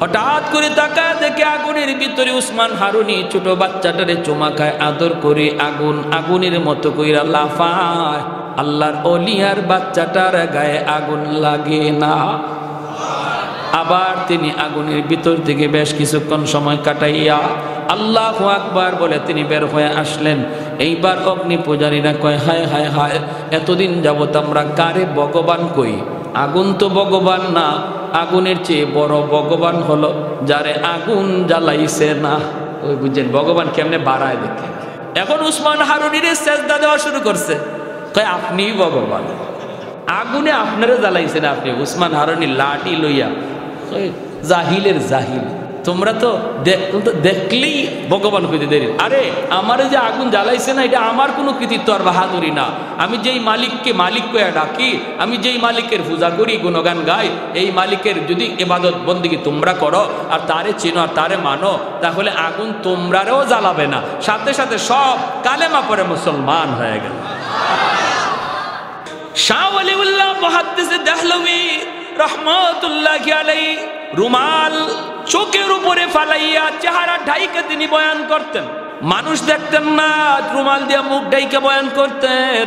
হঠাৎ করে তাকায় দেখে আগুনের ভিতরে উসমান হারুনি ছোট বাচ্চাটারে চুমা খায়, আদর করে আগুনের মতো কইরা লাফায়। আল্লাহর ওলিয়ার বাচ্চাটার গায়ে আগুন লাগে না। আবার তিনি আগুনের ভিতর থেকে বেশ কিছুক্ষণ সময় কাটাইয়া আল্লাহু আকবার বলে তিনি বের হয়ে আসলেন। এইবার অগ্নি পূজারীরা কয়, হায় হায় হায়, এতদিন যাবত আমরা কারে ভগবান কই? আগুন তো ভগবান না, আগুনের চেয়ে বড় ভগবান হলো যারে আগুন জ্বালাইছে না। ওই বুঝছেন ভগবান কেমনে বাড়ায় দেখে। এখন উসমান হারুনির সেজদা দেওয়া শুরু করছে, কয় আপনিই ভগবান, আগুনে আপনারা জ্বালাইছেন আপনি। উসমান হারুনি লাঠি লইয়া, জাহিলের জাহিল, তোমরা তো দেখলেই ভগবান কইতে দেরি। আরে আমারে যে আগুন জ্বালাইছে না, এটা আমার কোনো কৃতিত্ব আর বাহাদুরি না। আমি যেই মালিককে মালিক কইয়া ডাকি, আমি যেই মালিকের পূজা করি, গুণগান গাই, এই মালিকের যদি ইবাদত বন্দেগী তোমরা করো আর তারে চিনো আর তারে মানো, তাহলে আগুন তোমরারেও জ্বালাবে না, সাথে সাথে সব কালেমা পড়ে মুসলমান হয়ে গেল। শাহ ওয়ালিউল্লাহ মুহাদ্দিস দেহলভী রহমাতুল্লাহি আলাইহি রুমাল চোখের উপরে ফালাইয়া চেহারা ঢাইকে তিনি বয়ান করতেন। মানুষ দেখতেন না, রুমাল দিয়ে মুখ ঢাইকে বয়ান করতেন।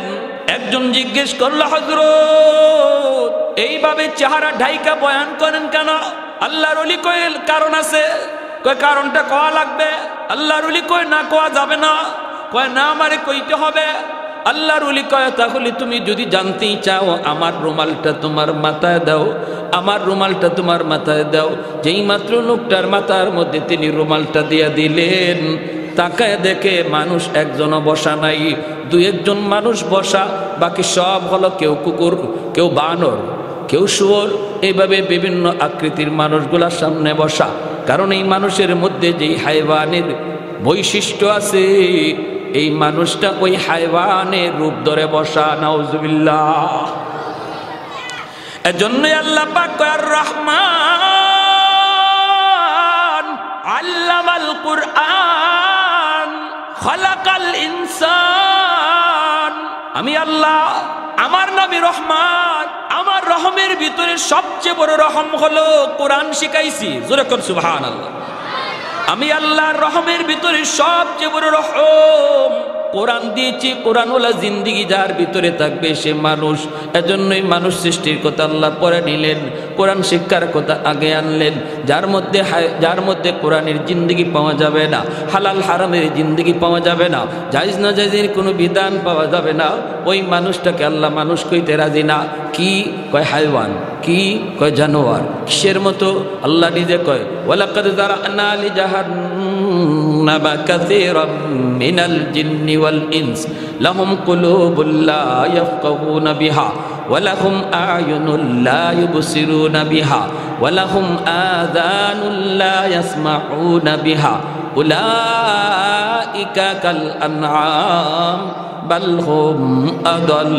একজন জিজ্ঞেস করলো, হযরত এইভাবে চেহারা ঢাইকা বয়ান করেন কেন? আল্লাহর ওলি কয় কারণ আছে। কয় কারণটা কোয়া লাগবে? আল্লাহর ওলি কয় না, কোয়া যাবে না। কয় না, আমারে কইতে হবে। আল্লাহর ওলি কয় তাহলে তুমি যদি জানতেই চাও আমার রুমালটা তোমার মাথায় দাও, আমার রুমালটা তোমার মাথায় দাও। যেই মাত্র লোকটার মাথার মধ্যে তিনি রুমালটা দিয়া দিলেন, তাকায় দেখে মানুষ একজনও বসা নাই, দুই একজন মানুষ বসা, বাকি সব হলো কেউ কুকুর, কেউ বানর, কেউ শুয়োর, এইভাবে বিভিন্ন আকৃতির মানুষগুলার সামনে বসা। কারণ এই মানুষের মধ্যে যেই হাইওয়ানের বৈশিষ্ট্য আছে, এই মানুষটা ওই হাইওয়ানের রূপ ধরে বসা। নাউজুবিল্লাহ। এজন্যই আল্লাহ পাক কয় আর রহমান আল্লামাল কুরআন খালাকাল ইনসান। আমি আল্লাহ, আমার নবী রহমান, আমার রহমের ভিতরে সবচেয়ে বড় রহম হলো কোরআন শিখাইছি। জোরে কর সুবহানাল্লাহ। আমি আল্লাহর রহমের ভিতরে সবচেয়ে বড় রহম কোরআন দিয়েছি। কোরআনওয়ালা জিন্দিগি যার ভিতরে থাকবে সে মানুষ। এজন্যই মানুষ সৃষ্টির কথা আল্লাহ পরে নিলেন, কোরআন শিক্ষার কথা আগে আনলেন। যার মধ্যে কোরআনের জিন্দিগি পাওয়া যাবে না, হালাল হারামের জিন্দিগি পাওয়া যাবে না, জায়েজ না জায়েজের কোনো বিধান পাওয়া যাবে না, ওই মানুষটাকে আল্লাহ মানুষ কইতে রাজি না। কি কয়? হাইওয়ান। কি কয়? জানোয়ার। কিসের মতো? আল্লাহ নিজে কয় ওয়ালাকাদ যারানা লিজাহান্নামা কাসীরাম মিনাল জিন্নি ওয়াল ইনস লাহুম কুলুবুল লা ইয়াফকাহুনা বিহা ওয়া লাহুম আ'য়ুনুল লা ইউবসিরুনা বিহা ওয়া লাহুম আযানুল লা ইয়াসমাউনা বিহা উলাইকা কাল আনআম বাল হুম আদাল।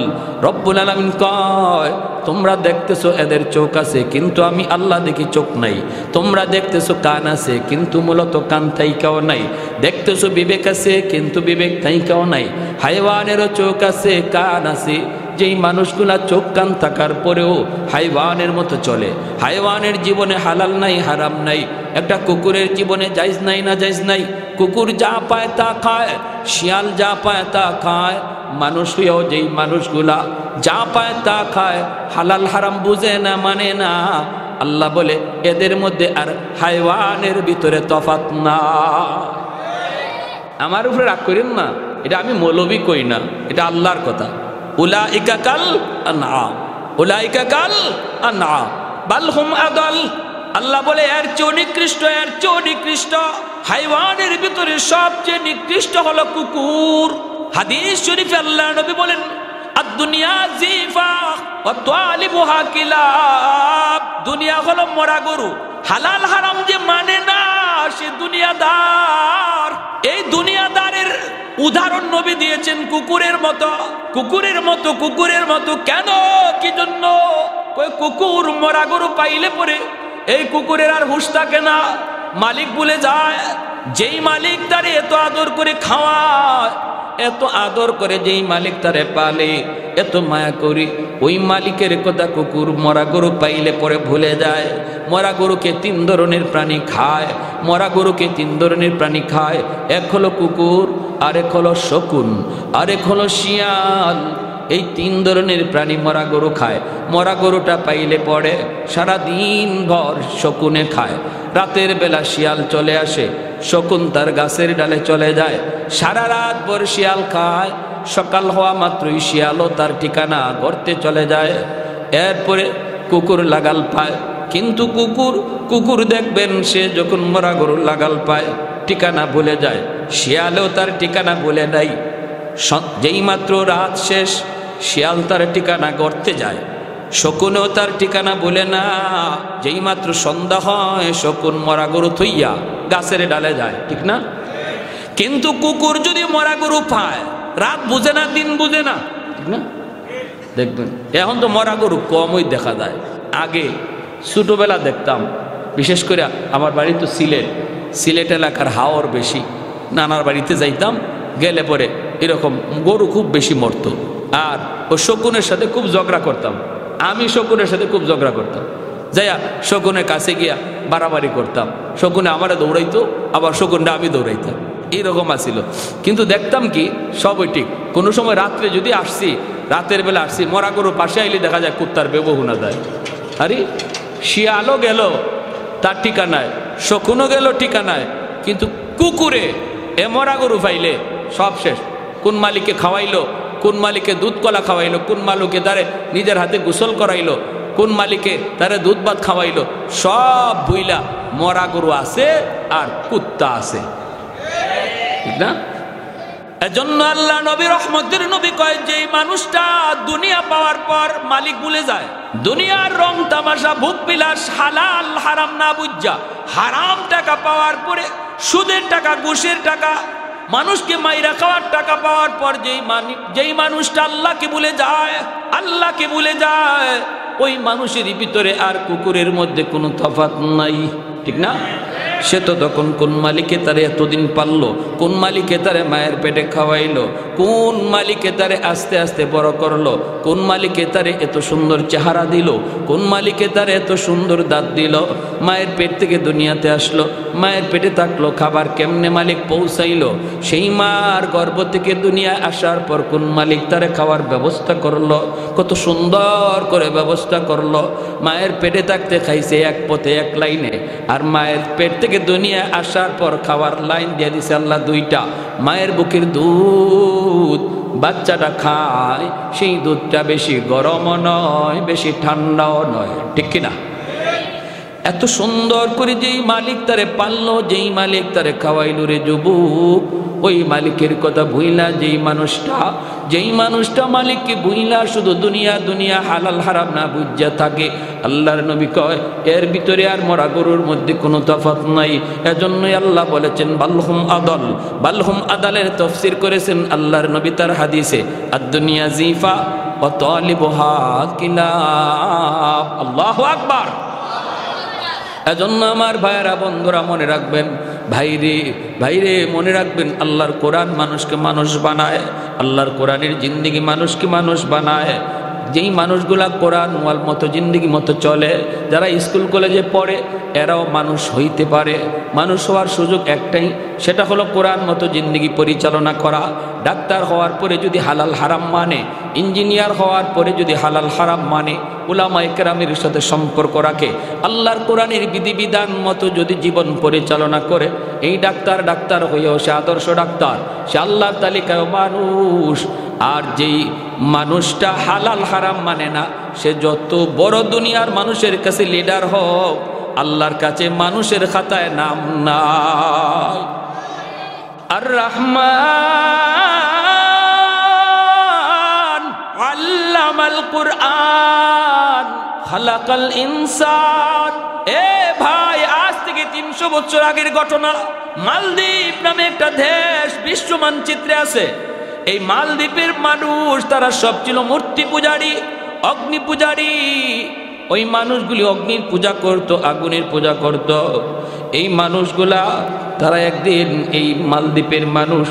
রব্বুল আলামিন কয় তোমরা দেখতেছো এদের চোখ আছে, কিন্তু আমি আল্লাহ দেখি চোখ নাই। তোমরা দেখতেছো কান আছে, কিন্তু মূলত কান থাইকাও নাই। দেখতেছো বিবেক আছে, কিন্তু বিবেক থাইকাও নাই। হাইওয়ানেরও চোখ আছে, কান আছে। যেই মানুষগুলা চোখ কান থাকার পরেও হাইওয়ানের মতো চলে, হাইওয়ানের জীবনে হালাল নাই, হারাম নাই। একটা কুকুরের জীবনে জায়েজ নাই, না জায়েজ নাই। কুকুর যা পায় তা খায়, শিয়াল যা পায় তা খায়। মানুষ হয়েও যেই মানুষগুলা যা পায় তা খায়, হালাল হারাম বুঝে না, মানে না, আল্লাহ বলে এদের মধ্যে আর হাইওয়ানের ভিতরে তফাৎ না। আমার উপরে রাগ করেন না, এটা আমি মৌলবি কই না, এটা আল্লাহর কথা। উলাইকা কাল আনআম, উলাইকা কাল আনআম বাল হুম আদাল। আল্লাহ বলে এর চেয়ে নিকৃষ্ট, এর চেয়ে নিকৃষ্ট। হাইওয়ানের ভিতরে সবচেয়ে নিকৃষ্ট হলো কুকুর। হাদিস শরীফে আল্লাহ নবী বলেন আদ-দুনিয়া জিফা ওয়া তালিবুহা কিলাব। দুনিয়া হলো মরা গরু, হালাল হারাম যে মানে না সে দুনিয়াদার। এই দুনিয়াদারের উদাহরণ নবী দিয়েছেন কুকুরের মতো। কুকুরের মতো, কুকুরের মতো কেন? কি জন্য? কুকুর মরা গরু পাইলে পরে এই কুকুরের আর হুঁশ থাকে না, মালিক ভুলে যায়। যেই মালিক তারে এত আদর করে খাওয়ায়, এত আদর করে যেই মালিক তারে পালে, এত মায়া করি, ওই মালিকের কথা কুকুর মরা গরু পাইলে পরে ভুলে যায়। মরা গরুকে 3 ধরনের প্রাণী খায়, মরা গরুকে 3 ধরনের প্রাণী খায়। এক হলো কুকুর, আরেক হলো শকুন, আরেক হলো শিয়াল। এই 3 ধরনের প্রাণী মরা গরু খায়। মরা গরুটা পাইলে পরে সারাদিন ভর শকুনে খায়, রাতের বেলা শিয়াল চলে আসে, শকুন তার গাছের ডালে চলে যায়, সারা রাত ভর শিয়াল খায়। সকাল হওয়া মাত্রই শিয়ালও তার ঠিকানা গর্তে চলে যায়। এরপরে কুকুর লাগাল পায়, কিন্তু কুকুর দেখবেন সে যখন মরা গরুর লাগাল পায় ঠিকানা ভুলে যায়। শিয়ালেও তার ঠিকানা ভুলে নাই। যেই মাত্র রাত শেষ শিয়াল তার ঠিকানা গর্তে যায়, শকুনেও তার ঠিকানা ভুলে না। যেই মাত্র সন্ধ্যা হয় শকুন মরা গরু থইয়া গাছের ডালে যায়, ঠিক না? কিন্তু কুকুর যদি মরা গরু পায় রাত বুঝে না, দিন বুঝে না, ঠিক না? দেখবেন এখন তো মরা গরু কমই দেখা যায়। আগে ছোটবেলা দেখতাম, বিশেষ করে আমার বাড়ি তো সিলেট এলাকার হাওর বেশি। নানার বাড়িতে যাইতাম, গেলে পরে এরকম গরু খুব বেশি মরত। আর ও শকুনের সাথে খুব ঝগড়া করতাম, আমি শকুনের সাথে খুব ঝগড়া করতাম। যাইয়া শকুনের কাছে গিয়া বাড়াবাড়ি করতাম, শকুনে আমারে দৌড়াইতো, আবার শকুনটা আমি দৌড়াইতাম, এইরকম আসিল। কিন্তু দেখতাম কি সবই ঠিক। কোনো সময় রাত্রে যদি আসছি, রাতের বেলা আসছি, মরা গরু পাশে আইলে দেখা যায় কুত্তার ব্যবহার যায়। আরে শিয়ালও গেল তার ঠিকানায়, শকুনও গেল ঠিকানায়, কিন্তু কুকুরে এ মরা গরু পাইলে সব শেষ। কোন মালিকে খাওয়াইলো, কোন মালিকে দুধ কলা খাওয়াইলো, কোন মালিকে তারে নিজের হাতে গোসল করাইলো, কোন মালিকে তারে দুধ ভাত খাওয়াইলো, সব বুইলা মরা গরু আছে আর কুত্তা আছে, ঠিক না? এজন্য আল্লাহ নবী রহমতের নবী কয়, যে মানুষটা দুনিয়া পাওয়ার পর মালিক ভুলে যায়, দুনিয়ার রং তামাশা ভোগ বিলাস হালাল হারাম না বুঝা, হারাম টাকা পাওয়ার পরে সুদের টাকা, ঘুষের টাকা, মানুষকে মাইরা খাওয়ার টাকা পাওয়ার পর যেই মানুষটা আল্লাহকে ভুলে যায়, ওই মানুষেরই ভিতরে আর কুকুরের মধ্যে কোনো তফাৎ নাই, ঠিক না? সে তো তখন কোন মালিকে তারে এতদিন পাললো, কোন মালিকে তারে মায়ের পেটে খাওয়াইলো, কোন মালিকে তারে আস্তে আস্তে বড় করলো, কোন মালিকে তারে এত সুন্দর চেহারা দিল, কোন মালিকে তারে এত সুন্দর দাঁত দিল, মায়ের পেট থেকে দুনিয়াতে আসলো, মায়ের পেটে থাকলো, খাবার কেমনে মালিক পৌঁছাইলো, সেই মার গর্ভ থেকে দুনিয়ায় আসার পর কোন মালিক তারে খাওয়ার ব্যবস্থা করলো, কত সুন্দর করে ব্যবস্থা করলো। মায়ের পেটে থাকতে খাইছে এক পথে এক লাইনে, আর মায়ের পেট থেকে দুনিয়া আসার পর খাওয়ার লাইন দিয়ে দিছে আল্লাহ 2টা। মায়ের বুকের দুধ বাচ্চাটা খায়, সেই দুধটা বেশি গরমও নয়, বেশি ঠান্ডাও নয়, ঠিক কিনা? এত সুন্দর করে যেই মালিক তারে পাললো, যেই মালিক তারে খাওয়াইলো রে যুবক, ওই মালিকের কথা ভুইলা যেই মানুষটা মালিককে ভুইলা শুধু দুনিয়া হালাল হারাম না বুঝা থাকে, আল্লাহর নবী কয় এর ভিতরে আর মরা গরুর মধ্যে কোনো তফাৎ নাই। এজন্যই আল্লাহ বলেছেন বালহুম আদালের তফসির করেছেন আল্লাহর নবী তার হাদিসে, আদ-দুনিয়া জিফা ওয়া তালিবুহা কিলাব। আল্লাহু আকবার। এজন্য আমার ভাইয়েরা, বন্ধুরা মনে রাখবেন, ভাইরে মনে রাখবেন, আল্লাহর কোরআন মানুষকে মানুষ বানায়, আল্লাহর কোরআনের জিন্দেগি মানুষকে মানুষ বানায়। যেই মানুষগুলা কোরআন ওয়াল মতো জিন্দেগি মতো চলে, যারা স্কুল কলেজে পড়ে, এরাও মানুষ হইতে পারে। মানুষ হওয়ার সুযোগ একটাই, সেটা হলো কোরআন মতো জিন্দেগি পরিচালনা করা। ডাক্তার হওয়ার পরে যদি হালাল হারাম মানে, ইঞ্জিনিয়ার হওয়ার পরে যদি হালাল হারাম মানে, উলামায়ে কেরামের সাথে সম্পর্ক রাখে, আল্লাহর কোরআনের বিধিবিধান মতো যদি জীবন পরিচালনা করে, এই ডাক্তার হইয়াও সে আদর্শ ডাক্তার, সে আল্লাহর তালিকায় মানুষ। আর যেই মানুষটা হালাল হারাম মানে না, সে যত বড় দুনিয়ার মানুষের কাছে লিডার হোক, আল্লাহর কাছে মানুষের খাতায় নাম নাই। আর রহমান আল্লামাল কুরআন খালাকাল ইনসান। এ ভাই, আজ থেকে 300 বছর আগের ঘটনা। মালদ্বীপ নামে একটা দেশ বিশ্ব মানচিত্রে আছে। এই মালদ্বীপের মানুষ, তারা সব ছিল মূর্তি পূজারী, অগ্নি পূজারী। ওই মানুষগুলি অগ্নির পূজা করত, আগুনের পূজা করত। এই মানুষগুলা, তারা একদিন, এই মালদ্বীপের মানুষ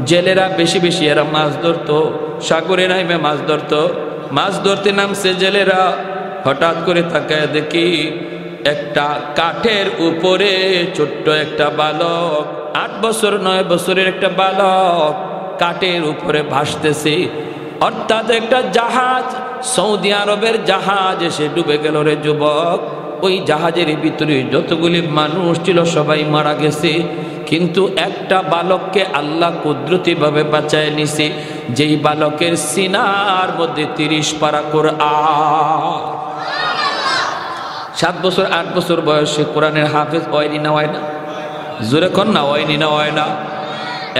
জেলেরা বেশি বেশি এরা মাছ ধরতো, সাগরে নামে মাছ ধরতো। মাছ ধরতে নামছে জেলেরা, হঠাৎ করে তাকায় দেখি একটা কাঠের উপরে ছোট্ট একটা বালক, 8 বছর 9 বছরের একটা বালক কাঠের উপরে ভাসতেছে। অর্থাৎ একটা জাহাজ, সৌদি আরবের জাহাজ এসে ডুবে গেল রে যুবক। ওই জাহাজের ভিতরে যতগুলি মানুষ ছিল সবাই মারা গেছে, কিন্তু একটা বালককে আল্লাহ কুদরতিভাবে বাঁচায় নিছে, যেই বালকের সিনার মধ্যে 30 পারা কোরআন। 7 বছর 8 বছর বয়সে কোরআনের হাফেজ হয়নি না হয় না? জোরে কর না, হয়নি না হয় না?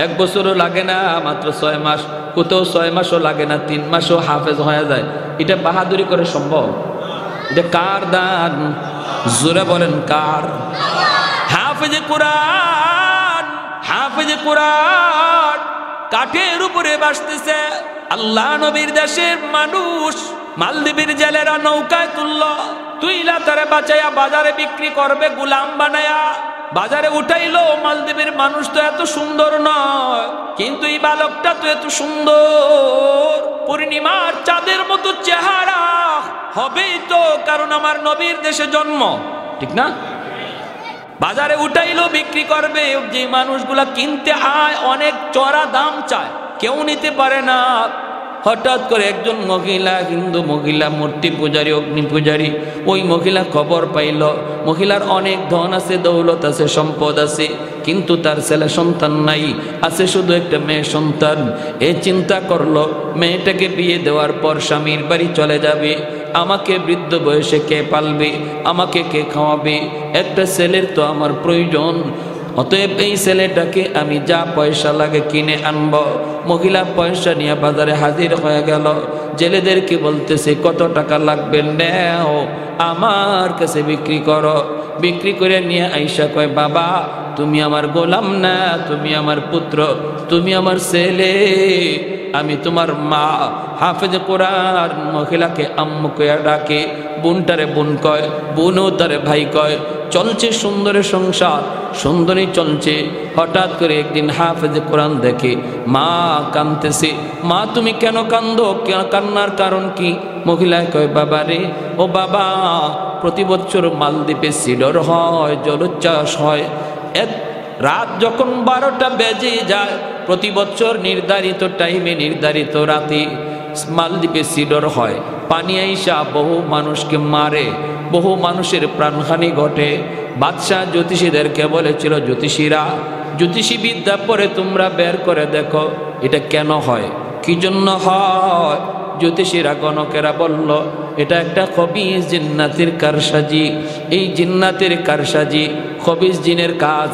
1 বছরও লাগে না, মাত্র 6 মাস, কোথাও 6 মাসও লাগে না, 3 মাসও হাফেজ হয়ে যায়। এটা বাহাদুরি করে সম্ভব? এটা কার দান? জোরে বলেন কার? হাফেজে কোরআন, হাফেজে কোরআন কাঠের উপরে ভাসতেছে। আল্লাহ নবীর দেশের মানুষ মালদ্বীপের জেলেরা নৌকায় তুলল, তুইলা তারে বাঁচাইয়া বাজারে বিক্রি করবে গোলাম বানায়া, বাজারে উঠাইলো। মালদ্বীপের মানুষ তো এত সুন্দর নয়, কিন্তু এই বালকটা তো এত সুন্দর, পূর্ণিমার চাঁদের মতো চেহারা হবেই তো, কারণ আমার নবীর দেশে জন্ম, ঠিক না? বাজারে উঠাইলো, বিক্রি করবে। যে মানুষগুলা কিনতে আয় অনেক চড়া দাম চায়, কেউ নিতে পারে না। হঠাৎ করে একজন মহিলা, হিন্দু মহিলা, মূর্তি পূজারী, অগ্নি পূজারী, ওই মহিলা খবর পাইল মহিলার অনেক ধন আছে, দৌলত আছে, সম্পদ আছে, কিন্তু তার ছেলে সন্তান নাই, আছে শুধু একটা মেয়ে সন্তান। এ চিন্তা করলো মেয়েটাকে বিয়ে দেওয়ার পর স্বামীর বাড়ি চলে যাবে, আমাকে বৃদ্ধ বয়সে কে পালবে, আমাকে কে খাওয়াবে, একটা ছেলের তো আমার প্রয়োজন। অতএব এই ছেলেটাকে আমি যা পয়সা লাগে কিনে আনব। মহিলা পয়সা নিয়ে বাজারে হাজির হয়ে গেল, জেলেদেরকে বলতেছে কত টাকা লাগবে, নেও আমার কাছে বিক্রি করো। বিক্রি করে নিয়ে আইসা কয়, বাবা তুমি আমার গোলাম না, তুমি আমার পুত্র, তুমি আমার ছেলে, আমি তোমার মা। হাফেজ কোরআন মহিলাকে আম্মু কয়া ডাকে, বোনটারে বোন কয়, বোনও তারে ভাই কয়। চলছে সুন্দরের সংসার, সুন্দরী চলছে। হঠাৎ করে একদিন হাফেজ কোরআন দেখে মা কাঁদতেছে। মা তুমি কেন কান্দো, কান্নার কারণ কি? মহিলায় কয়, বাবা রে, ও বাবা, প্রতি বছর মালদ্বীপে সিডর হয়, জলোচ্ছ্বাস হয়। রাত যখন 12টা বেজে যায়, প্রতি বছর নির্ধারিত টাইমে, নির্ধারিত রাতে মালদ্বীপে সিডর হয়। পানি আইসা বহু মানুষকে মারে, বহু মানুষের প্রাণহানি ঘটে। বাদশাহ জ্যোতিষীদেরকে বলেছিল, জ্যোতিষীরা, জ্যোতিষী বিদ্যা পরে তোমরা বের করে দেখো এটা কেন হয়, কি জন্য হয়। জ্যোতিষীরা গণকেরা বলল, এটা একটা খবিস জিন্নাতের কারসাজি। এই জিন্নাতের কারসাজি, খবিস জিনের কাজ।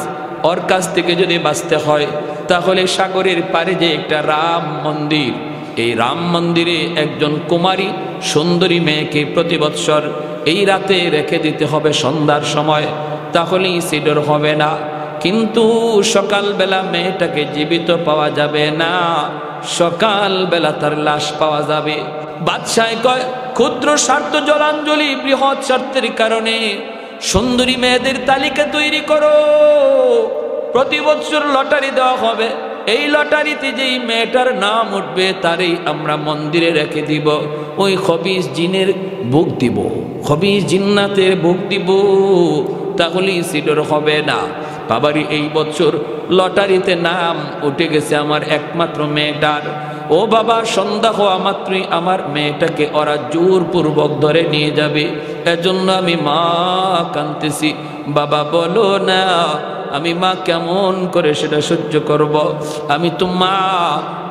ওর কাছ থেকে যদি বাঁচতে হয় তাহলে সাগরের পারে যে একটা রাম মন্দির, এই রাম মন্দিরে একজন কুমারী সুন্দরী মেয়েকে প্রতি বৎসর এই রাতে রেখে দিতে হবে সন্ধ্যার সময়, তাহলেই সিডর হবে না। কিন্তু সকালবেলা মেয়েটাকে জীবিত পাওয়া যাবে না, সকালবেলা তার লাশ পাওয়া যাবে। বাদশাহ কয়, ক্ষুদ্র স্বার্থ জলাঞ্জলি বৃহৎ স্বার্থের কারণে সুন্দরী মেয়েদের তালিকা তৈরি করো, প্রতি বছর লটারি দেওয়া হবে। এই লটারিতে যেই মেয়েটার নাম উঠবে তারই আমরা মন্দিরে রেখে দিব। ওই খবিস জিনের ভোগ দিব, খবিস জিন্নাতের ভোগ দিব, তাহলেই সিডর হবে না। বাবারি এই বছর লটারিতে নাম উঠে গেছে আমার একমাত্র মেয়েটার। ও বাবা, সন্ধ্যা হওয়া মাত্রই আমার মেয়েটাকে ওরা জোরপূর্বক ধরে নিয়ে যাবে। এজন্য আমি মা কাঁদতেছি। বাবা বলো না, আমি মা কেমন করে সেটা সহ্য করব? আমি তো মা।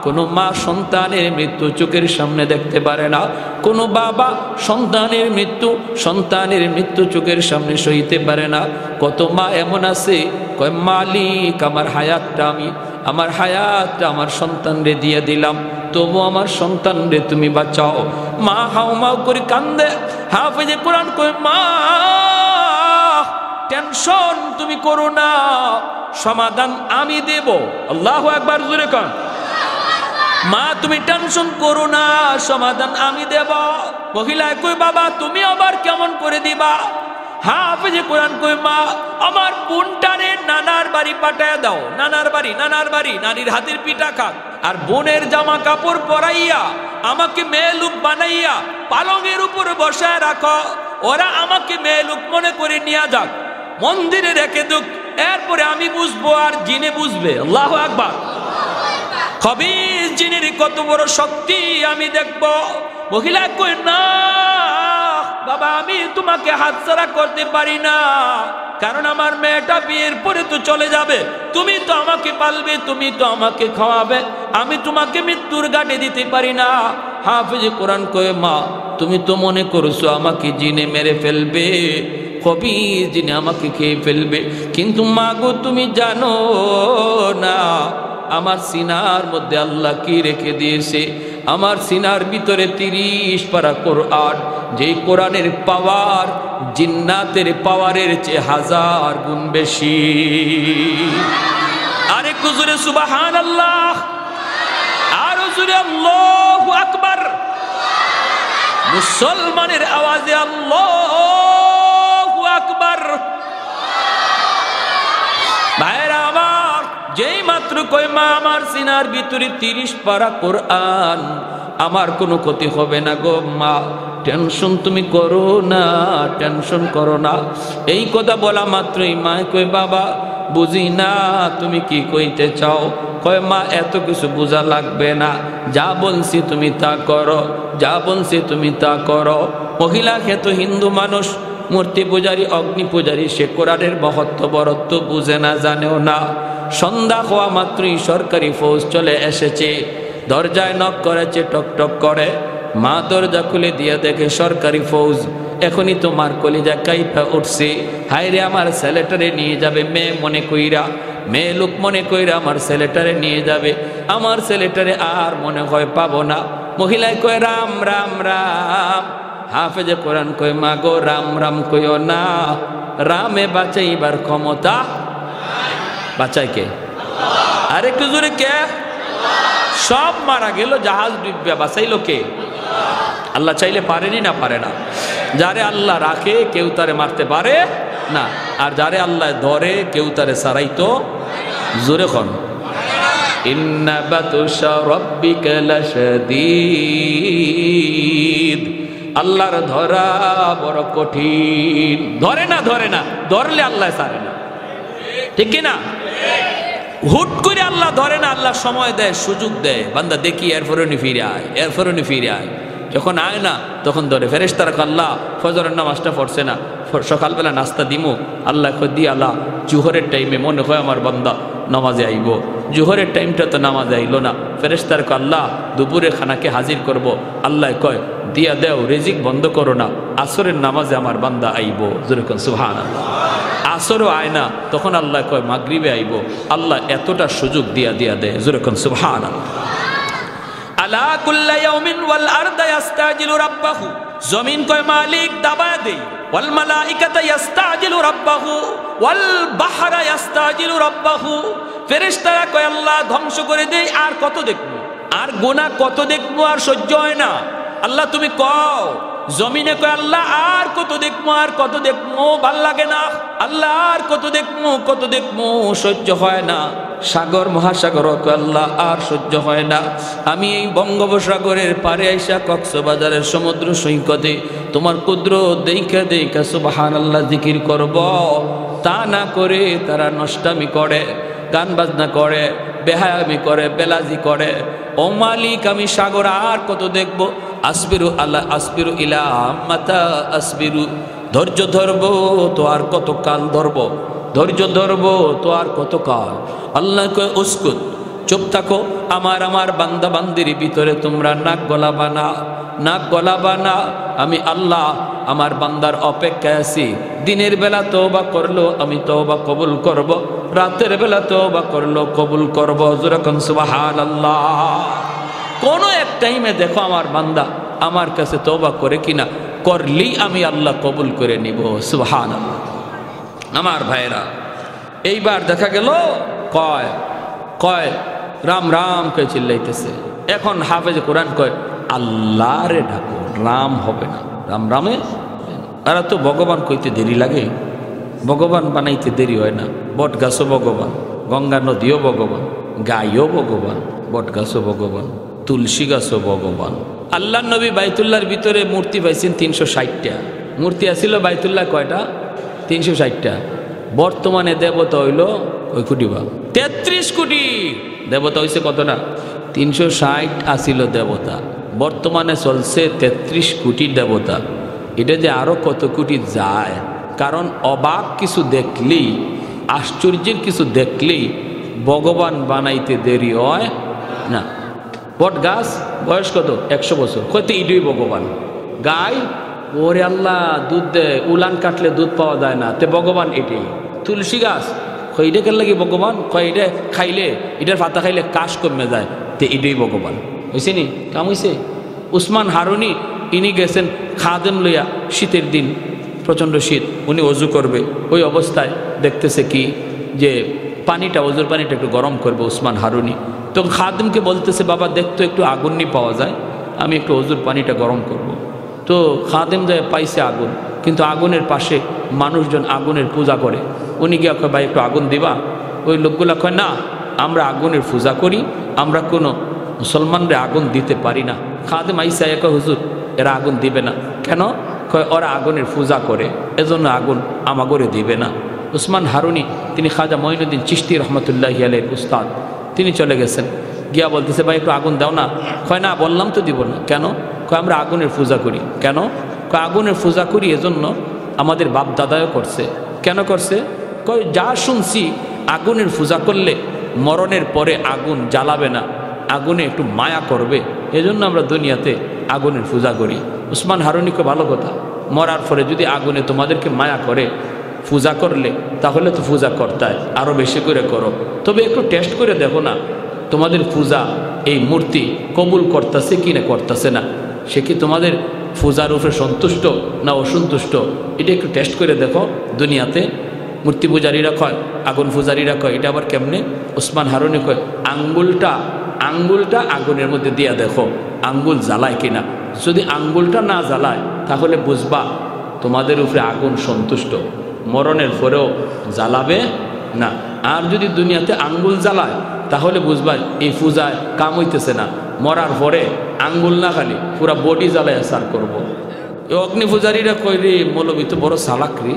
কোনো মা সন্তানের মৃত্যু চোখের সামনে দেখতে পারে না, কোনো বাবা সন্তানের মৃত্যু চোখের সামনে সইতে পারে না। কত মা এমন আছে কয়, মালিক আমার হায়াতটা আমার সন্তানরে দিয়ে দিলাম, তবু আমার সন্তানরে তুমি বাঁচাও। মা হাউমাউ করে কান্দে। হাফেজে কোরআন কয়, মা টেনশন তুমি করো না, সমাধান আমি দেব। আল্লাহু আকবার, জোরে কন। মা তুমি টেনশন করো না, সমাধান আমি দেব। মহিলা কই, বাবা তুমি আবার কেমন করে দিবা? হাফেজে কোরআন কই, মা আমার বোনটারে নানার বাড়ি পাঠায় দাও, নানার বাড়ি নানির হাতের পিঠা খাক, আর বোনের জামা কাপড় পরাইয়া আমাকে মেয়ে লোক বানাইয়া পালঙের উপর বসায় রাখো, ওরা আমাকে মেয়ে লোক মনে করে নিয়ে যাক, মন্দিরে রেখে দুক, এরপরে আমি বুঝবো আর জিনে বুঝবে। আল্লাহু আকবার। খবিস জিনের কত বড় শক্তি আমি দেখব। মহিলা কই না বাবা, আমি তোমাকে হাতছাড়া করতে পারি না, কারণ আমার মেয়েটা বিয়ের পরে তো চলে যাবে, তুমি তো আমাকে পালবে, তুমি তো আমাকে খাওয়াবে, আমি তোমাকে মৃত্যুর ঘাটে দিতে পারি না। হাফেজ কোরআন কয়ে মা তুমি তো মনে করছো আমাকে জিনে মেরে ফেলবে, খবিস জিনে আমাকে খেয়ে ফেলবে, কিন্তু মা গো তুমি জানো না আমার সিনার মধ্যে আল্লাহ কি রেখে দিয়েছে। আমার সিনার ভিতরে 30 পারা কোরআন, যেই কোরআনের পাওয়ার জিন্নাতের পাওয়ারের চেয়ে 1000 গুণ বেশি। আরেকটু জোরে সুবহানাল্লাহ, আরো জোরে আল্লাহু আকবার। মুসলমানের আওয়াজে আল্লাহু আকবার। ভাইরা আমার, যেই মাত্র কয় মা আমার সিনার ভিতরে 30 পারা কোরআন, আমার কোনো ক্ষতি হবে না গো মা, টেনশন তুমি করো না, টেনশন করো না। এই কথা বলা মাত্রই মা কয় বাবা বুঝি না তুমি কি কইতে চাও। কয় মা এত কিছু বোঝা লাগবে না, যা বলছি তুমি তা করো, যা বলছি তুমি তা করো। মহিলা খেত হিন্দু মানুষ, মূর্তি পূজারী, অগ্নি পূজারী, সে কোরআনের মহত্ব বরত্ব বুঝে না, জানেও না। সন্ধ্যা হওয়া মাত্রই সরকারি ফৌজ চলে এসেছে, দরজায় নক করেছে, টক টক করে। মা দরজা খুলে দিয়ে দেখে সরকারি ফৌজ। এখনই তোমার কলিজা কাইপা উঠছে, হায়রে আমার ছেলেটারে নিয়ে যাবে, মেয়ে মনে কইরা, মেয়ে লোক মনে কইরা আমার ছেলেটারে নিয়ে যাবে, আমার ছেলেটারে আর মনে হয় পাবো না। মহিলায় কয় রাম রাম রাম। হাফেজে কোরআন কয় মা গো রাম রাম কইও না, রামে বাঁচাইবার ক্ষমতা বাঁচাই কে? আরেকটু জোরে কে? সব মারা গেল, জাহাজ ডুববে, বাঁচাইলো কে? আল্লাহ চাইলে পারেনি না পারে না। যারে আল্লাহ রাখে কেউ তারে মারতে পারে না, আর যারে আল্লাহ ধরে কেউ তারে সারাইতো জোরে খন। ইন্না বাতুশা রাব্বিকা লাশাদীদ। আল্লাহর ধরা বড় কঠিন। ধরে না, ধরলে আল্লাহ ছাড়ে না, ঠিক কি না? হুট করে আল্লাহ ধরে না, আল্লাহ সময় দেয়, সুযোগ দেয়, বান্দা দেখি এরপরে ফিরে আয়, এরপরে ফিরে আয়। যখন আয় না তখন ধরে। ফেরেশতারা আল্লাহ ফজরের নামাজটা পড়ছে না, সকালবেলা নাস্তা দিমু, আল্লাহ দি আল্লাহ জুহরের টাইমে মনে হয় আমার বান্দা নামাজে আইব, জুহরের টাইমটা তো নামাজে আইলো না। ফেরেশতার আল্লাহ দুপুরে খানাকে হাজির করব, আল্লাহ কয় দিয়া দেও, রিজিক বন্ধ করো না, আসরের নামাজে আমার বান্দা আইব। যেরকম সুবহানাল্লাহ। আসরও আয় না, তখন আল্লাহ কয় মাগরিবে আইব। আল্লাহ এতটা সুযোগ দিয়া দেয়। যেরকম সুবহানাল্লাহ। আলা কুল্লা ইয়াউমিন ওয়াল আরদা ইস্তাজিলু রাব্বাহু। জমিন কয় মালিক দাবা দেই। ওয়াল মালাইকাতু ইস্তাজিলু রাব্বাহু ওয়াল বাহরা ইস্তাজিলু রাব্বাহু। ফেরেশতারা কয় আল্লাহ ধ্বংস করে দেই, আর কত দেখবো, আর গুনাহ কত দেখবো, আর সহ্য হয় না। আল্লাহ তুমি কও। জমিনে কয় আল্লাহ আর কত দেখবো, আর কত দেখবো, ভাল লাগে না। আল্লাহ আর কত দেখবো, সহ্য হয় না। সাগর মহাসাগর কয় আল্লাহ আর সহ্য হয় না। আমি এই বঙ্গোপসাগরের পারে আইসা কক্সবাজারের সমুদ্র সৈকতে তোমার কুদরত দেইখা সুবহানাল্লাহ জিকির করব। তা না করে তারা নষ্টামি করে, গান বাজনা করে, বেহায়ামি করে, বেলাজি করে। ও মালিক আমি সাগর আর কত দেখবো। আসবিরু আল্লাহ আসবিরু ইলা মাতা আসবিরু। ধৈর্য ধরবো তো আর কত কাল ধরবো, ধৈর্য ধরবো তো আর কত কাল। আল্লাহ কয় উসকুত, চুপ থাকো। আমার বান্দা বান্দির ভিতরে তোমরা নাক গলাবা না। আমি আল্লাহ আমার বান্দার অপেক্ষায় আছি। দিনের বেলা তওবা করলো আমি তওবা কবুল করব, রাতের বেলা তওবা করলো কবুল করব। যেরকম সুবহানাল্লাহ। কোন এক টাইমে দেখো আমার বান্দা আমার কাছে তওবা করে কিনা, করলেই আমি আল্লাহ কবুল করে নিব। সুবহানাল্লাহ। আমার ভাইরা, এইবার দেখা গেল কয় রাম রাম কে চিল্লাইতেছে। এখন হাফেজ কোরআন কয় আল্লাহ রে ডাকো, রাম হবে না। রামে এরা তো ভগবান কইতে দেরি লাগে। ভগবান বানাইতে দেরি হয় না। বট গাছও ভগবান, গঙ্গা নদীও ভগবান, গাইও ভগবান, বট গাছও ভগবান, তুলসী গাছও ভগবান। আল্লাহ নবী বাইতুল্লাহর ভিতরে মূর্তি পাইছেন 360টা। মূর্তি আসিল বাইতুল্লাহ কয়টা? 360টা। বর্তমানে দেবতা হইল ওই কোটি বা 33 কোটি। দেবতা হয়েছে কতটা? 360 আসিল দেবতা, বর্তমানে চলছে 33 কোটি দেবতা। এটা যে আরো কত কোটি যায়, কারণ অবাক কিছু দেখলেই, আশ্চর্যের কিছু দেখলেই ভগবান বানাইতে দেরি হয় না। বট গাছ বয়স কত? 100 বছর, হয়তো এটাই ভগবান। গাই, ওরে আল্লাহ দুধ দেয়, উলান কাটলে দুধ পাওয়া যায় না, তে ভগবান এটাই। তুলসী গাছ, এটা কেন লাগে ভগবান? এটা খাইলে, এটার পাতা খাইলে কাশ কমে যায়, তে এটাই ভগবান। হয়েছে নি কাম হয়েছে? উসমান হারুনি ইনি গেছেন খাদেম লইয়া, শীতের দিন, প্রচণ্ড শীত, উনি অজু করবে, ওই অবস্থায় দেখতেছে কি যে পানিটা, অজুর পানিটা একটু গরম করবে উসমান হারুনি। তখন খাদেমকে বলতেছে, বাবা দেখতো একটু আগুন নি পাওয়া যায়, আমি একটু অজুর পানিটা গরম করব। তো খাদেম যায় পাইছে আগুন, কিন্তু আগুনের পাশে মানুষজন আগুনের পূজা করে। উনি গিয়ে কয়, ভাই একটু আগুন দিবা? ওই লোকগুলা কয়, না আমরা আগুনের পূজা করি, আমরা কোনো মুসলমানরা আগুন দিতে পারি না। খাদেম আইসা কয়, হুজুর এরা আগুন দিবে না কেন? কয় ওরা আগুনের পূজা করে, এজন্য আগুন আমাগরে দিবে না। উসমান হারুনি তিনি খাজা মঈনুদ্দিন চিশতি রহমতুল্লাহি আলাইহির উস্তাদ, তিনি চলে গেছেন, গিয়া বলতেছে, ভাই একটু আগুন দাও না। কয় না, বললাম তো দিব না। কেন? কয় আমরা আগুনের পূজা করি। কেন? কয় আগুনের পূজা করি, এজন্য আমাদের বাপ দাদাও করছে। কেন করছে? কয় যা শুনছি আগুনের পূজা করলে মরণের পরে আগুন জ্বালাবে না, আগুনে একটু মায়া করবে, এজন্য আমরা দুনিয়াতে আগুনের পূজা করি। উসমান হারুনিকে ভালো কথা, মরার পরে যদি আগুনে তোমাদেরকে মায়া করে, পূজা করলে তাহলে তো পূজা করতায় আরও বেশি করে করো, তবে একটু টেস্ট করে দেখো না তোমাদের পূজা এই মূর্তি কবুল করতেছে কি না করতেছে না, সে কি তোমাদের পূজার উপরে সন্তুষ্ট না অসন্তুষ্ট, এটা একটু টেস্ট করে দেখো। দুনিয়াতে মূর্তি পূজারীরা কয়, আগুন পূজারীরা কয়, এটা আবার কেমনে? উসমান হারুনি কয়, আঙ্গুলটা আগুনের মধ্যে দিয়া দেখো আঙ্গুল জ্বালায় কিনা, যদি আঙ্গুলটা না জ্বালায় তাহলে বুঝবা তোমাদের উপরে আগুন সন্তুষ্ট, মরণের পরেও জ্বালাবে না। আর যদি দুনিয়াতে আঙ্গুল জ্বালায় তাহলে বুঝবা এই পূজায় কাম হইতেছে না, মরার পরে আঙ্গুল না খালি পুরা বডি জ্বালায় সার করবো। এই অগ্নি পূজারীরা কই, রে মৌলবী তো বড় চালাকরি,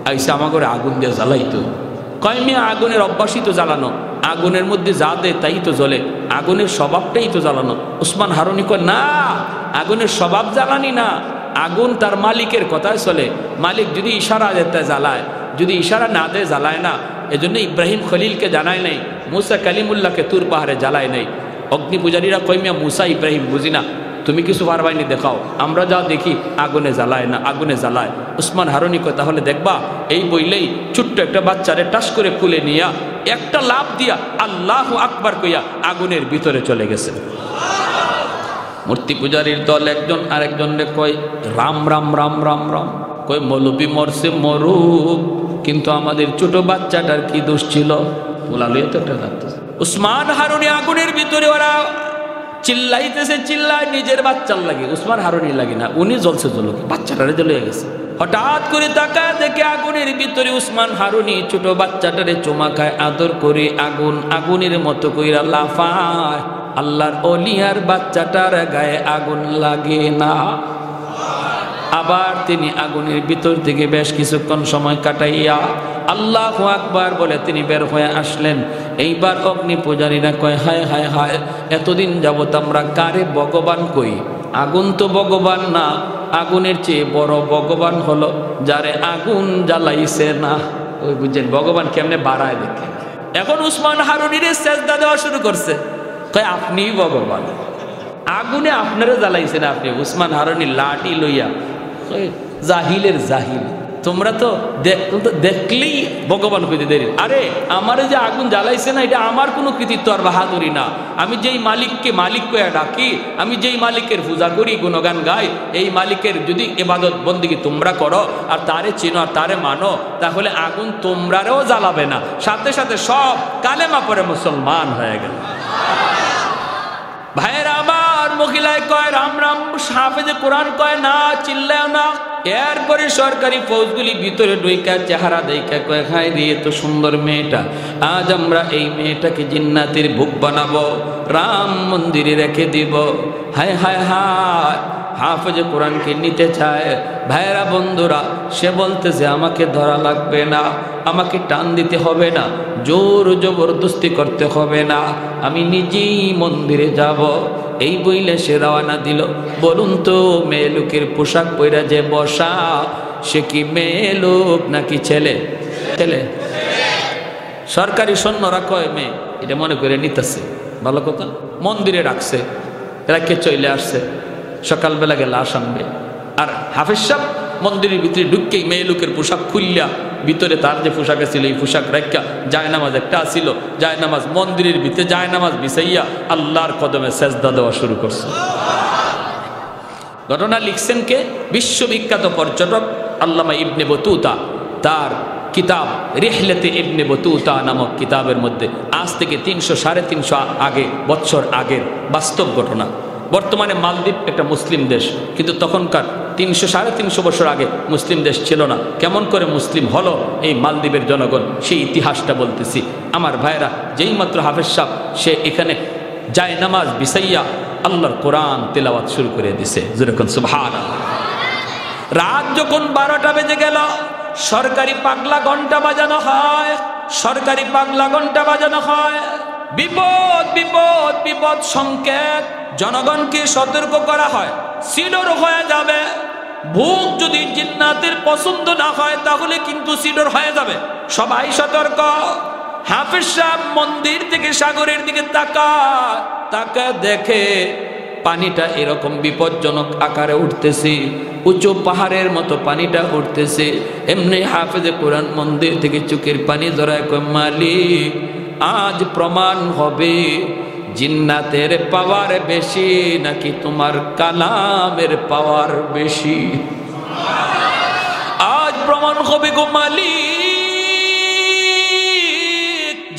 আইসা আমার ঘরে আগুন দিয়ে জ্বালাইতো। কয় মিয়া আগুনের অভ্যাসই তো জ্বালানো, আগুনের মধ্যে যা দেয় তাই তো জ্বলে, আগুনের স্বভাবটাই তো জ্বালানো। উসমান হারুনি কয়, না আগুনের স্বভাব জ্বালানি না, আগুন তার মালিকের কথায় চলে, মালিক যদি ইশারা দেয় জ্বালায়, যদি ইশারা না দেয় জ্বালায় না। এজন্য ইব্রাহিম খলিলকে জানায় নাই, মুসা কালিমুল্লাহকে তুর পাহাড়ে জ্বালায় নাই। অগ্নি পূজারীরা কয়, মিয়া মুসা ইব্রাহিম বুঝি না, তুমি কিছু পারবাইনি দেখাও, আমরা যা দেখি আগুনে জ্বালায় না, আগুনে জ্বালায়। উসমান হারুনি কয়, তাহলে দেখবা। এই বইলেই ছোট্ট একটা বাচ্চারে টাস করে কুলে নিয়া একটা লাভ দিয়া আল্লাহু আকবার কইয়া আগুনের ভিতরে চলে গেছে। মূর্তি পূজারীর দল একজন আরেকজনরে কয়, রাম রাম রাম রাম রাম। কয় মৌলবী মরছে মরুক, কিন্তু আমাদের ছোট বাচ্চাটার কি দোষ ছিল? বলালই তো একটা লাগতেছে। উসমান হারুনি আগুনের ভিতরে, ওরা চিল্লাইতেছে, চিল্লায় নিজের বাচ্চার লাগে, উসমান হারুনি লাগে না, উনি জ্বলছে জ্বলকে, বাচ্চাটারে জ্বলে গেছে। হঠাৎ করে তাকায় দেখে আগুনের ভিতরে উসমান হারুনি ছোট বাচ্চাটারে চুমা খায়, আদর করে আগুন আগুনের মতো কইরা লাফায়। আল্লাহর ওলিয়ার বাচ্চাটার গায়ে আগুন লাগে না। আবার তিনি আগুনের ভিতর থেকে বেশ কিছুক্ষণ সময় কাটাইয়া আল্লাহু আকবার বলে তিনি বের হয়ে আসলেন। এইবার অগ্নি পূজারীরা কয়, হায় হায় হায়, এতদিন যাবত আমরা কারে ভগবান কই? আগুন তো ভগবান না, আগুনের চেয়ে বড় ভগবান হলো যারে আগুন জ্বালাইছে না। ওই বুঝছেন ভগবান কেমনে বাড়ায় দেখে। এখন উসমান হারুনির সেজদা দেওয়া শুরু করছে, কয় আপনিই ভগবান, আগুনে আপনারা জ্বালাইছেন আপনি। উসমান হারুনি লাঠি লইয়া, জাহিলের জাহিল, তোমরা তো দেখলেই ভগবান কইতে দেরি। আরে আমারে যে আগুন জ্বালাইছে না, এটা আমার কোনো কৃতিত্ব আর বাহাদুরি না। আমি যেই মালিককে মালিক কইয়া ডাকি, আমি যেই মালিকের পূজা করি, গুণগান গাই, এই মালিকের যদি ইবাদত বন্দেগী তোমরা করো আর তারে চিনো আর তারে মানো, তাহলে আগুন তোমরারেও জ্বালাবে না, সাথে সাথে সব কালেমা পড়ে মুসলমান হয়ে গেল। ভাইয়েরা আমার, মহিলায় কয় রাম রাম, হাফেজে কোরআন কয় না, চিল্লায় না। এরপরে সরকারি ফৌজগুলি ভিতরে ঢুইকা চেহারা দেখা কয়, হায় রে এত সুন্দর মেয়েটা, আজ আমরা এই মেয়েটাকে জিন্নাতের ভোগ বানাবো, রাম মন্দিরে রেখে দিব। হায় হায় হায়, হাফেজে কোরআনকে নিতে চায়। ভাইয়েরা বন্ধুরা, সে বলতেছে আমাকে ধরা লাগবে না, আমাকে টান দিতে হবে না, জোর জবরদস্তি করতে হবে না, আমি নিজেই মন্দিরে যাব। এই বইলে সে রওনা দিল। বলুন তো, মেয়ে লোকের পোশাক পইরা যে বসা, সে কি মেয়ে লোক নাকি ছেলে? ছেলে। সরকারি সৈন্যরা কয় মেয়ে, এটা মনে করে নিতেছে, ভালো কথা। মন্দিরে রাখছে, রাখে চলে আসছে, সকালবেলা গেলে লাশ আনবে। আর হাফেজ সাহেব মন্দিরের ভিতরে ঢুককেই মেয়ে লোকের পোশাক খুললা, ভিতরে তার যে পোশাক ছিল এই পোশাক রাখা, জায়নামাজ একটা আসিল, জায়নামাজ মন্দিরের ভিতরে জায়নামাজ বিছাইয়া আল্লাহর কদমে সেজদা দেওয়া শুরু করছে। ঘটনা লিখছেন কে? বিশ্ববিখ্যাত পর্যটক আল্লামা ইবনে বতুতা। তার কিতাব রিহলাতে ইবনে বতুতা নামক কিতাবের মধ্যে আজ থেকে 300-350 বছর আগের বাস্তব ঘটনা। বর্তমানে মালদ্বীপ একটা মুসলিম দেশ, কিন্তু তখনকার 300-350 বছর আগে মুসলিম দেশ ছিল না। কেমন করে মুসলিম হলো এই মালদ্বীপের জনগণ, সেই ইতিহাসটা বলতেছি। আমার ভাইরা, যেই মাত্র হাফেজ সাহেব সে এখানে জায়নামাজ বিছাইয়া আল্লাহর কোরআন তেলাওয়াত শুরু করে দিছে, যেরকম সুবহানাল্লাহ। রাত যখন 12টা বেজে গেল, সরকারি পাগলা ঘন্টা বাজানো হয়, সরকারি পাগলা ঘন্টা বাজানো হয়। বিপদ বিপদ বিপদ সংকেত, জনগণকে সতর্ক করা হয়, সিডর হয়ে যাবে। ভোগ যদি জিন্নাতের পছন্দ না হয় তাহলে কিন্তু সিডর হয়ে যাবে, সবাই সতর্ক। হাফেজ সাহেব মন্দির থেকে সাগরের দিকে তাকা দেখে পানিটা এরকম বিপজ্জনক আকারে উঠতেছে, উঁচু পাহাড়ের মতো পানিটা উঠতেছে। এমনি হাফেজে কোরআন মন্দির থেকে চোখের পানি জড়ায় কয়, মালিক আজ প্রমাণ হবে জিন্নাতের পাওয়ার বেশি নাকি তোমার কালামের পাওয়ার বেশি। আজ প্রমাণ হবে গো মালিক,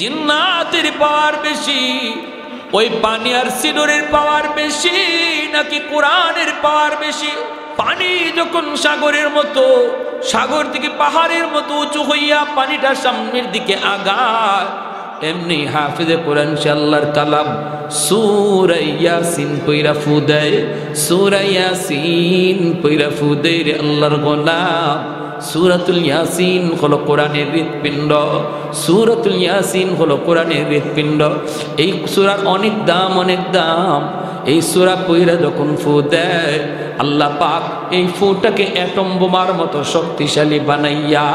জিন্নাতের পাওয়ার বেশি, ওই পানি আর সিডরের পাওয়ার বেশি নাকি কোরআনের পাওয়ার বেশি। পানি যখন সাগরের মতো, সাগর থেকে পাহাড়ের মতো উঁচু হইয়া পানিটা সামনের দিকে আগায়, এমনি হাফিজে কোরআন আল্লাহর কালাম সূরা ইয়াসিন পইরা ফু দেয়, সূরা ইয়াসিন পইরা ফু দেয় রে আল্লাহর গোলাম। সূরাতুল ইয়াসিন হলো কোরআনের হৃৎপিণ্ড, সূরাতুল ইয়াসিন হলো কোরআনের হৃৎপিণ্ড। এই সূরার অনেক দাম, অনেক দাম। এই সূরা পইরা যখন ফু দেয়, আল্লাহ পাক এই ফুটাকে অ্যাটম বোমার মতো শক্তিশালী বানাইয়া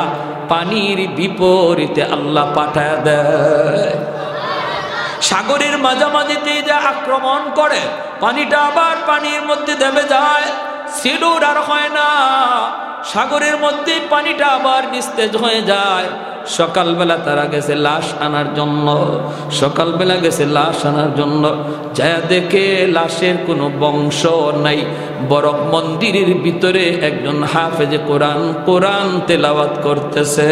পানির বিপরীতে আল্লাহ পাঠায় দেয়। সাগরের মাঝামাঝিতে যা আক্রমণ করে, পানিটা আবার পানির মধ্যে দেবে যায়, সিডুর আর হয় না। সাগরের মধ্যে পানিটা আবার নিস্তেজ হয়ে যায়। সকালবেলা তারা গেছে লাশ আনার জন্য, সকালবেলা গেছে লাশ আনার জন্য, যা দেখে লাশের কোনো বংশ নাই, বরং মন্দিরের ভিতরে একজন হাফেজে কোরআন কোরআন তেলাওয়াত করতেছে।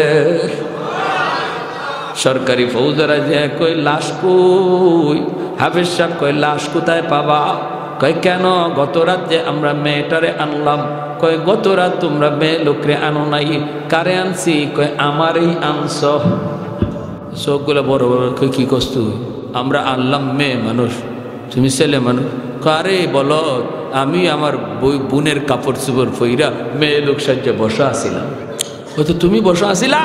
সরকারি ফৌজরা যে কই লাশ কই? হাফেজ সাহেব কয় লাশ কোথায় পাবা? কয় কেন? গত রাত যে আমরা মেয়েটারে আনলাম। কয় গত রাত তোমরা মেয়ে লোকরে আনো নাই, কারে আনছি? কয় আমারই আনছ। চোখগুলো বড় বড়। কই কি কষ্ট? আমরা আনলাম মেয়ে মানুষ, তুমি ছেলে মানুষ। কারে বলো? আমি আমার বোনের কাপড় চোপড় ফইরা মেয়ে লোক সাহায্যে বসা আসিলাম। কত তুমি বসা আসিলা?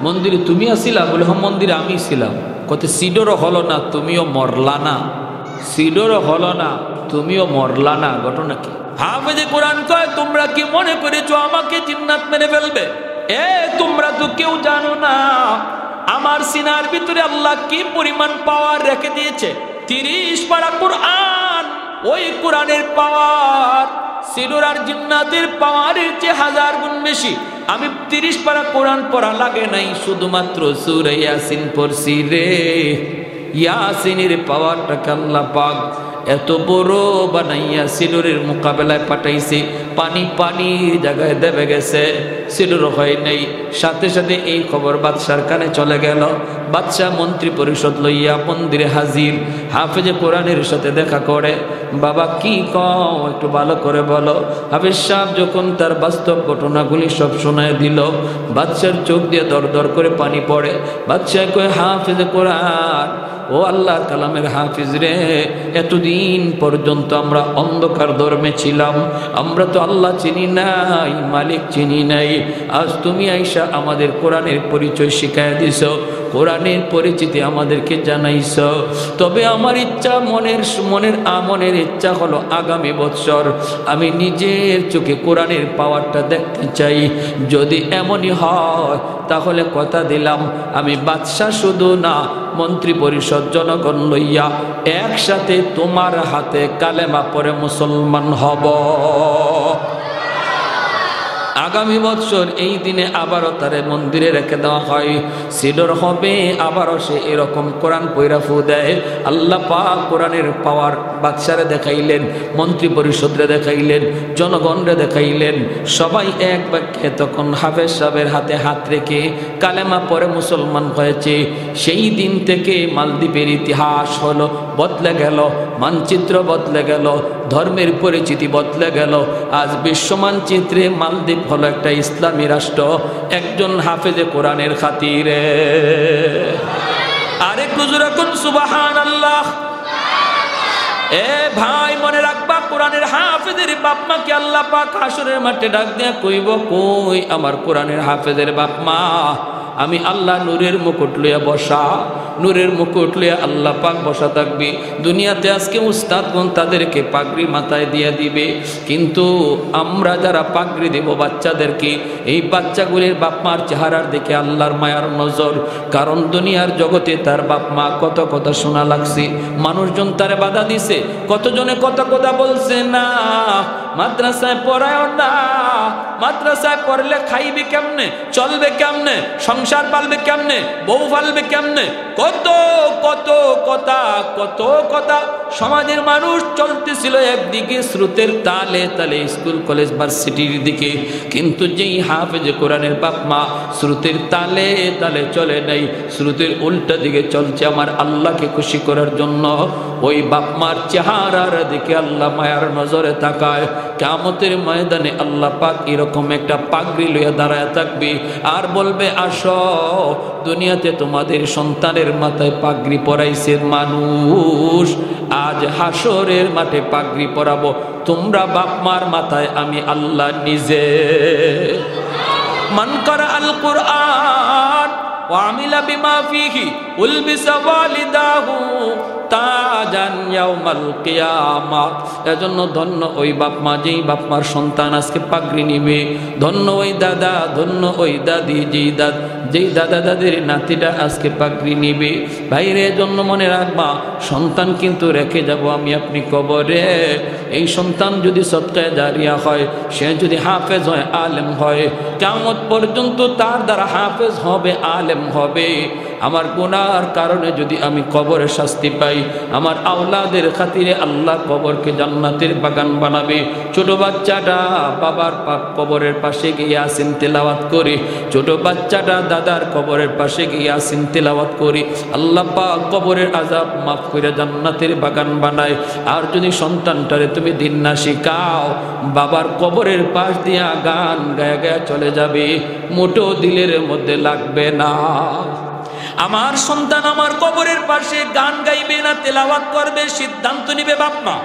মন্দিরে তুমি আসিলা? বলে হ্যাঁ মন্দিরে আমি ছিলাম। কত সিডরও হলো না, তুমিও মরলা না। সিডরও হলো না, তুমিও মরলা না। ঘটনা কি? হাফেজে কোরআন কয় তোমরা কি মনে করেছো আমাকে জিন্নাত মেরে ফেলবে? তোমরা তো কেউ জানো না আমার সিনার ভিতরে আল্লাহ কি পরিমাণ পাওয়ার রেখে দিয়েছে। 30 পারা কোরআন, ওই কোরআনের পাওয়ার সিডর আর জিন্নাতের পাওয়ারের চেয়ে 1000 গুণ বেশি। আমি 30 পারা কোরআন পড়া লাগে নাই, শুধুমাত্র সূরা ইয়াসিন পড়ছি রে। ইয়াসিনের পাওয়ারটাকে আল্লাহ পাক এত বড় বানাইয়া সিডুরের মোকাবেলায় পাঠাইছে, পানি পানি জায়গায় দেবে গেছে, সিডুর হয় নাই। সাথে সাথে এই খবর বাদশার কানে চলে গেল। বাদশাহ মন্ত্রী পরিষদ লইয়া মন্দিরে হাজির। হাফেজে কোরআনের সাথে দেখা করে, বাবা কি কও একটু ভালো করে বলো। হাফেজ সাহেব যখন তার বাস্তব ঘটনাগুলি সব শোনায় দিল, বাদশার চোখ দিয়ে দর দর করে পানি পড়ে। বাদশাহ কয়, হাফেজে কোরআন, ও আল্লাহর কালামের হাফিজ রে, এতদিন পর্যন্ত আমরা অন্ধকার ধর্মে ছিলাম, আমরা তো আল্লাহ চিনি নাই, মালিক চিনি নাই। আজ তুমি আইসা আমাদের কোরআনের পরিচয় শিখাইয়া দিছ, কোরআনের পরিচিতি আমাদেরকে জানাইছ। তবে আমার ইচ্ছা, মনের ইচ্ছা হলো আগামী বৎসর আমি নিজের চোখে কোরআনের পাওয়ারটা দেখতে চাই। যদি এমনই হয় তাহলে কথা দিলাম, আমি বাদশা শুধু না, মন্ত্রী পরিষদ জনগণ লইয়া একসাথে তোমার হাতে কালেমা পড়ে মুসলমান হব। আগামী বছর এই দিনে আবারও তারে মন্দিরে রেখে দেওয়া হয়, সিডর হবে, আবারও সে এরকম কোরআন পয়রা ফু দেয়। আল্লাহ পাক কোরআনের পাওয়ার বাদশারে দেখাইলেন, মন্ত্রী পরিষদরে দেখাইলেন, জনগণরে দেখাইলেন। সবাই এক বাক্যে তখন হাফেজ সাহেবের হাতে হাত রেখে কালেমা পরে মুসলমান হয়েছে। সেই দিন থেকে মালদ্বীপের ইতিহাস হলো বদলে গেল, মানচিত্র বদলে গেল, ধর্মের পরিচিতি বদলে গেল। আজ বিশ্ব মানচিত্রে মালদ্বীপ হলো একটা ইসলামী রাষ্ট্র, একজন হাফেজে কোরআনের খাতিরে। আরেকটু জোরে কোন সুবহানাল্লাহ। এ ভাই মনে রাখবা, কোরআনের হাফেজের বাপ মাকে আল্লাহ পাক হাসরের মাঠে ডাক দিয়া কইব, কই আমার কোরআনের হাফেজের বাপ মা? আমি আল্লাহ নূরের মুকুট লইয়া বসা, নূরের মুকুট লইয়া আল্লাহ পাক বসা থাকবি। দুনিয়াতে আজকে উস্তাদগণ তাদেরকে পাগড়ি মাথায় দিয়ে দিবে, কিন্তু আমরা যারা পাগড়ি দেব বাচ্চাদেরকে, এই বাচ্চাগুলির বাপ মার চেহারার দিকে আল্লাহর মায়ার নজর। কারণ দুনিয়ার জগতে তার বাপ মা কত কথা শোনা লাগছে, মানুষজন তারে বাধা দিছে, কতজনে কত কথা বলছে, না মাদ্রাসায় পড়ায় না, মাদ্রাসায় পড়লে খাইবে কেমনে, চলবে কেমনে, সংসার পালবে কেমনে, বউ পালবে কেমনে, কত কত কথা, কত কথা। সমাজের মানুষ চলতেছিল একদিকে স্রোতের তালে তালে স্কুল কলেজ ভার্সিটির দিকে, কিন্তু যেই হাফেজে কোরআনের বাপ মা স্রোতের তালে তালে চলে নাই, স্রোতের উল্টা দিকে চলছে আমার আল্লাহকে খুশি করার জন্য। ওই বাপ মার চেহারার দিকে আল্লাহ মায়ার নজরে তাকায়। কিয়ামতের ময়দানে আল্লাহ পাক এরকম একটা পাগড়ি লইয়া দাঁড়ায় থাকবে আর বলবে, আসো দুনিয়াতে তোমাদের সন্তানের মাথায় পাগড়ি পরাইছে মানুষ, আজ হাসরের মাঠে পাগড়ি পরাবো তোমরা বাপ মার মাথায় আমি আল্লাহ নিজে। মান করা আল কুরআন ওয়া আমিলা বিমা ফিহি উলবিসা ওয়ালিদাহু তাজান ইয়াউমাল কিয়ামাহ। এজন্য ধন্য ওই বাপ মা, যেই বাপ মার সন্তান আজকে পাগড়ি নিবে, ধন্য ওই দাদা, ধন্য ওই দাদি, যেই দাদা দাদির নাতিটা আজকে পাগড়ি নিবে। ভাইরে জন্য মনে রাখবা, সন্তান কিন্তু রেখে যাব আমি আপনি কবরে। এই সন্তান যদি সদকায়ে জারিয়া হয়, সে যদি হাফেজ হয়, আলেম হয়, কিয়ামত পর্যন্ত তার দ্বারা হাফেজ হবে, আলেম হবে। আমার গুনার কারণে যদি আমি কবরে শাস্তি পাই, আমার আওলাদের খাতিরে আল্লাহ কবরকে জান্নাতের বাগান বানাবে। ছোট বাচ্চাটা বাবার কবরের পাশে গিয়ে ইয়াসিন তেলাওয়াত করে, ছোট বাচ্চাটা দাদার কবরের পাশে গিয়ে ইয়াসিন তেলাওয়াত করে, আল্লাহ পাক কবরের আযাব মাফ করে জান্নাতের বাগান বানায়। আর যদি সন্তানটারে তুমি দিন না শিখাও, বাবার কবরের পাশ দিয়া গান গায়া গায়া চলে যাবে, মোটো দিলের মধ্যে লাগবে না। আমার সন্তান আমার কবরের পাশে গান গাইবে না তেলাওয়াত করবে, সিদ্ধান্ত নিবে বাপ মা।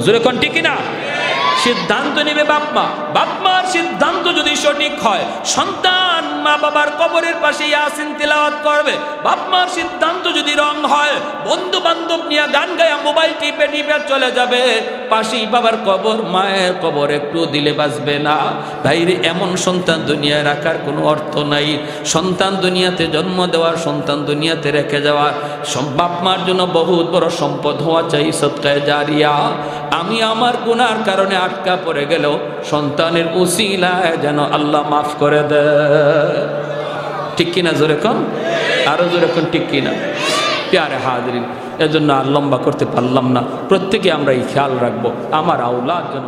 জোরে কোন ঠিক না? সিদ্ধান্ত নিবে বাপ মা। বাপ মার সিদ্ধান্ত যদি সঠিক হয়, সন্তান মা বাবার কবরের পাশে ইয়াসিন তেলাওয়াত করবে। বাপ মার সিদ্ধান্ত যদি রং হয়, বন্ধু বান্ধব নিয়ে গান গায়া মোবাইল টিপে টিপে চলে যাবে, পাশেই বাবার কবর, মায়ের কবর একটু দিলে বাঁচবে না। ভাইরে এমন সন্তান দুনিয়ায় রাখার কোনো অর্থ নাই। সন্তান দুনিয়াতে জন্ম দেওয়ার, সন্তান দুনিয়াতে রেখে যাওয়ার, বাপ মার জন্য বহুত বড় সম্পদ হওয়া চাই সদকায়ে জারিয়া। আমি আমার গুনার কারণে আটকা পড়ে গেল, সন্তানের উসিলায় যেন আল্লাহ মাফ করে দেয়। ঠিক কিনা? জোরে কোন, আরো জোরে কোন, ঠিক কিনা? প্যারে হাজরিন, এজন্য আর লম্বা করতে পারলাম না। প্রত্যেকে আমরা এই খেয়াল রাখবো আমার আওলাদ যেন